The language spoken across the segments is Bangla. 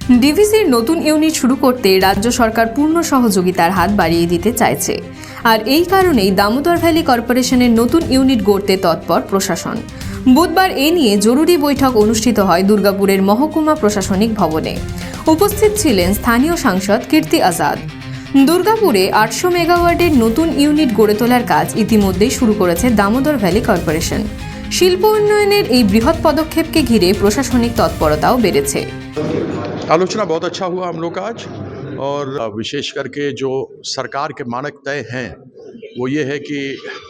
ডিভিসির নতুন ইউনিট শুরু করতে রাজ্য সরকার পূর্ণ সহযোগিতার হাত বাড়িয়ে দিতে চাইছে, আর এই কারণেই দামোদর ভ্যালি কর্পোরেশনের নতুন ইউনিট গড়তে তৎপর প্রশাসন। বুধবার এ নিয়ে জরুরি বৈঠক অনুষ্ঠিত হয় দুর্গাপুরের মহকুমা প্রশাসনিক ভবনে। উপস্থিত ছিলেন স্থানীয় সাংসদ কীর্তি আজাদ। দুর্গাপুরে 800 মেগাওয়াটের নতুন ইউনিট গড়ে তোলার কাজ ইতিমধ্যেই শুরু করেছে দামোদর ভ্যালি কর্পোরেশন। শিল্প উন্নয়নের এই বৃহৎ পদক্ষেপকে ঘিরে প্রশাসনিক তৎপরতাও বেড়েছে। आलोचना बहुत अच्छा हुआ हम लोग का आज, और विशेष करके जो सरकार के मानक तय हैं वो ये है कि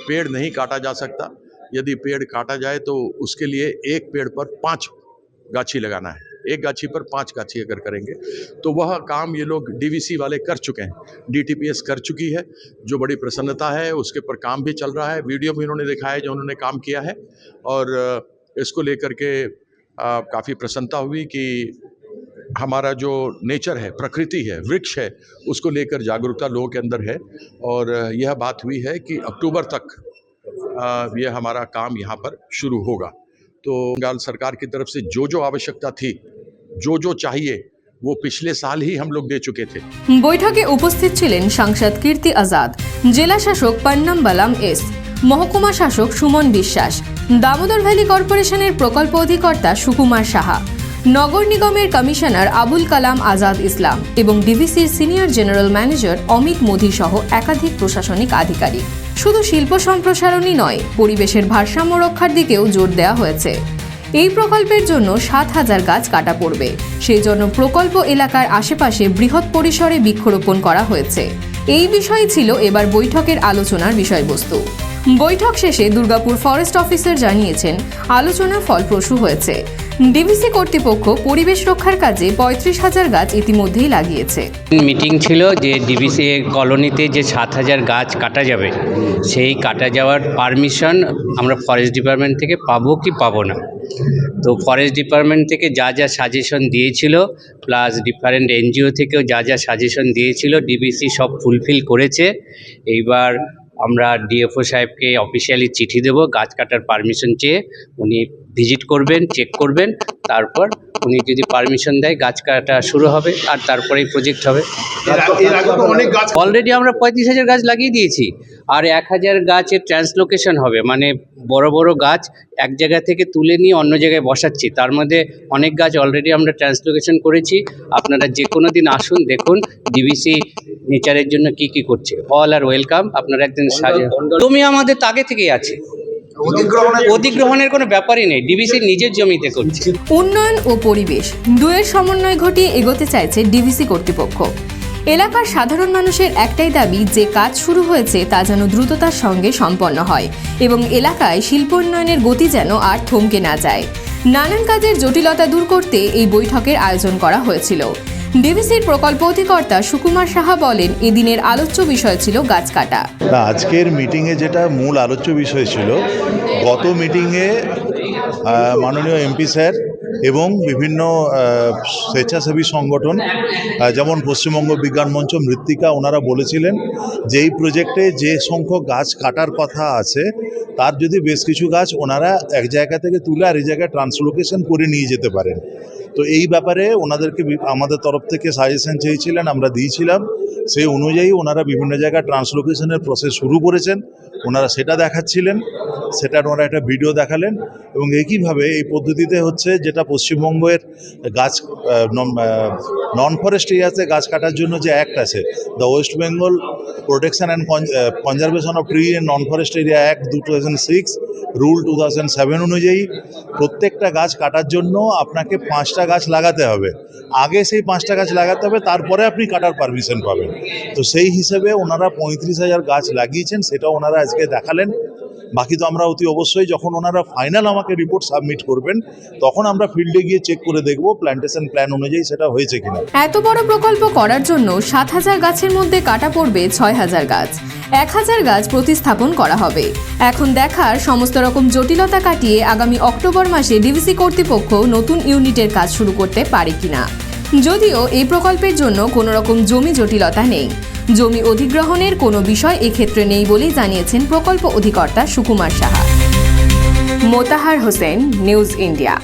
पेड़ नहीं काटा जा सकता। यदि पेड़ काटा जाए तो उसके लिए एक पेड़ पर 5 गाछी लगाना है। एक गाछी पर 5 गाछी अगर करेंगे तो वह काम ये लोग डीवीसी वाले कर चुके हैं, डीटीपीएस कर चुकी है, जो बड़ी प्रसन्नता है। उसके ऊपर काम भी चल रहा है, वीडियो भी उन्होंने दिखाया है जो उन्होंने काम किया है, और इसको लेकर के काफ़ी प्रसन्नता हुई कि हमारा जो नेचर है, प्रकृति है, वृक्ष है, उसको लेकर जागरूकता लोगों के अंदर है। और यह बात हुई है कि अक्टूबर तक यह हमारा काम यहाँ पर शुरू होगा। तो बंगाल सरकार की तरफ से जो आवश्यकता थी, जो चाहिए वो पिछले साल ही हम लोग दे चुके थे। বৈঠকে উপস্থিত ছিলেন সাংসদ কীর্তি আজাদ, জেলা শাসক পন্নম্বালাম এস, মহকুমা শাসক সুমন বিশ্বাস, দামোদর ভ্যালি কর্পোরেশনের প্রকল্প অধিকর্তা সুকুমার সাহা, নগর নিগমের কমিশনার আবুল কালাম আজাদ ইসলাম এবং ডিভিসির senior general manager Amit Modi সহ একাধিক প্রশাসনিক আধিকারিক। শুধু শিল্প সম্প্রসারণই নয়, পরিবেশের ভারসাম্য রক্ষার দিকেও জোর দেওয়া হয়েছে। এই প্রকল্পের জন্য 7,000 গাছ কাটা পড়বে, সেই জন্য প্রকল্প এলাকার আশেপাশে বৃহৎ পরিসরে বৃক্ষরোপণ করা হয়েছে। এই বিষয় ছিল এবার বৈঠকের আলোচনার বিষয়বস্তু। বৈঠক শেষে দুর্গাপুর ফরেস্ট অফিসার জানিয়েছেন আলোচনা ফলপ্রসূ হয়েছে। ডিভিসি কর্তৃপক্ষ পরিবেশ রক্ষার কাজে 35,000 গাছ ইতিমধ্যেই লাগিয়েছে। মিটিং ছিল যে ডিভিসি কলোনিতে যে 7,000 গাছ কাটা যাবে, সেই কাটা যাওয়ার পারমিশন আমরা ফরেস্ট ডিপার্টমেন্ট থেকে পাবো কি পাবো না। তো ফরেস্ট ডিপার্টমেন্ট থেকে যা সাজেশন দিয়েছিল, প্লাস ডিফারেন্ট এনজিও থেকেও যা সাজেশন দিয়েছিল, ডিভিসি সব ফুলফিল করেছে। এইবার আমরা ডিএফও সাহেবকে অফিসিয়ালি চিঠি দেব গাছ কাটার পারমিশন চেয়ে। উনি ভিজিট করবেন, চেক করবেন, তারপর উনি যদি পারমিশন দেয় গাছ কাটা শুরু হবে, আর তারপরেই প্রজেক্ট হবে। অলরেডি আমরা 35,000 গাছ লাগিয়ে দিয়েছি, আর 1,000 গাছের ট্রান্সলোকেশন হবে, মানে বড় বড় গাছ এক জায়গা থেকে তুলে নিয়ে অন্য জায়গায় বসাচ্ছি। তার মধ্যে অনেক গাছ অলরেডি আমরা ট্রান্সলোকেশন করেছি। আপনারা যে কোনো দিন আসুন, দেখুন ডিভিসি নেচারের জন্য কি করছে। অল আর ওয়েলকাম। আপনারা একদিন জমি আমাদের আগে থেকেই আছে, অধিগ্রহণের কোনো ব্যাপারই নেই, ডিভিসি নিজের জমিতে করছে। উন্নয়ন ও পরিবেশ দুয়ের সমন্বয় ঘটিয়ে এগোতে চাইছে ডিভিসি কর্তৃপক্ষ। এলাকার সাধারণ মানুষের একটাই দাবি, যে কাজ শুরু হয়েছে তা যেন দ্রুততার সঙ্গে সম্পন্ন হয় এবং এলাকায় শিল্প উন্নয়নের গতি যেন আর থমকে না যায়। নানান কাজের জটিলতা দূর করতে এই বৈঠকের আয়োজন করা হয়েছিল। ডিভিসির প্রকল্প অধিকর্তা সুকুমার সাহা বলেন, এদিনের আলোচ্য বিষয় ছিল গাছ কাটা। আজকের মিটিংয়ে যেটা মূল আলোচ্য বিষয় ছিল, গত মিটিংয়ে মাননীয় এমপি স্যার এবং বিভিন্ন স্বেচ্ছাসেবী সংগঠন যেমন পশ্চিমবঙ্গ বিজ্ঞান মঞ্চ, মৃত্তিকা, ওনারা বলেছিলেন যে এই প্রজেক্টে যে সংখ্যক গাছ কাটার কথা আছে তার যদি বেশ কিছু গাছ ওনারা এক জায়গা থেকে তুলে আর এই জায়গায় ট্রান্সলোকেশন করে নিয়ে যেতে পারেন। তো এই ব্যাপারে ওনাদেরকে আমাদের তরফ থেকে সাজেশন চেয়েছিলেন, আমরা দিয়েছিলাম। সেই অনুযায়ী ওনারা বিভিন্ন জায়গায় ট্রান্সলোকেশনের প্রসেস শুরু করেছেন। ওনারা সেটা দেখাচ্ছিলেন, সেটার ওনারা একটা ভিডিও দেখালেন। এবং একইভাবে এই পদ্ধতিতে হচ্ছে যেটা পশ্চিমবঙ্গের গাছ নন ফরেস্ট এরিয়াতে গাছ কাটার জন্য যে অ্যাক্ট আছে, the West Bengal protection and conservation of tree in non forest area act 2006, rule 2007 অনুযায়ী প্রত্যেকটা গাছ কাটার জন্য আপনাকে 5টা গাছ লাগাতে হবে। আগে সেই 5টা গাছ লাগাতে হবে, তারপরে আপনি কাটার পারমিশন পাবেন। তো সেই হিসেবে ওনারা 35,000 গাছ লাগিয়েছেন, সেটা ওনারা আজকে দেখালেন। বাকি তো আমরা অতি অবশ্যই যখন ওনারা ফাইনাল আমাকে রিপোর্ট সাবমিট করবেন তখন আমরা ফিল্ডে গিয়ে চেক করে দেখব প্ল্যান্টেশন প্ল্যান অনুযায়ী সেটা হয়েছে কিনা। এত বড় প্রকল্প করার জন্য 7,000 গাছের মধ্যে কাটা পড়বে 6,000 গাছ। 1,000 গাছ প্রতিস্থাপন করা হবে। এখন দেখার সমস্ত রকম জটিলতা কাটিয়ে আগামী অক্টোবর মাসে ডিভিসি কর্তৃপক্ষ নতুন ইউনিটের কাজ শুরু করতে পারে কিনা। যদিও এই প্রকল্পের জন্য কোনো রকম জমি জটিলতা নেই, জমি অধিগ্রহণের কোনো বিষয় এক্ষেত্রে নেই বলেই জানিয়েছেন প্রকল্প অধিকর্তা সুকুমার সাহা। Motahar Hossain, news India.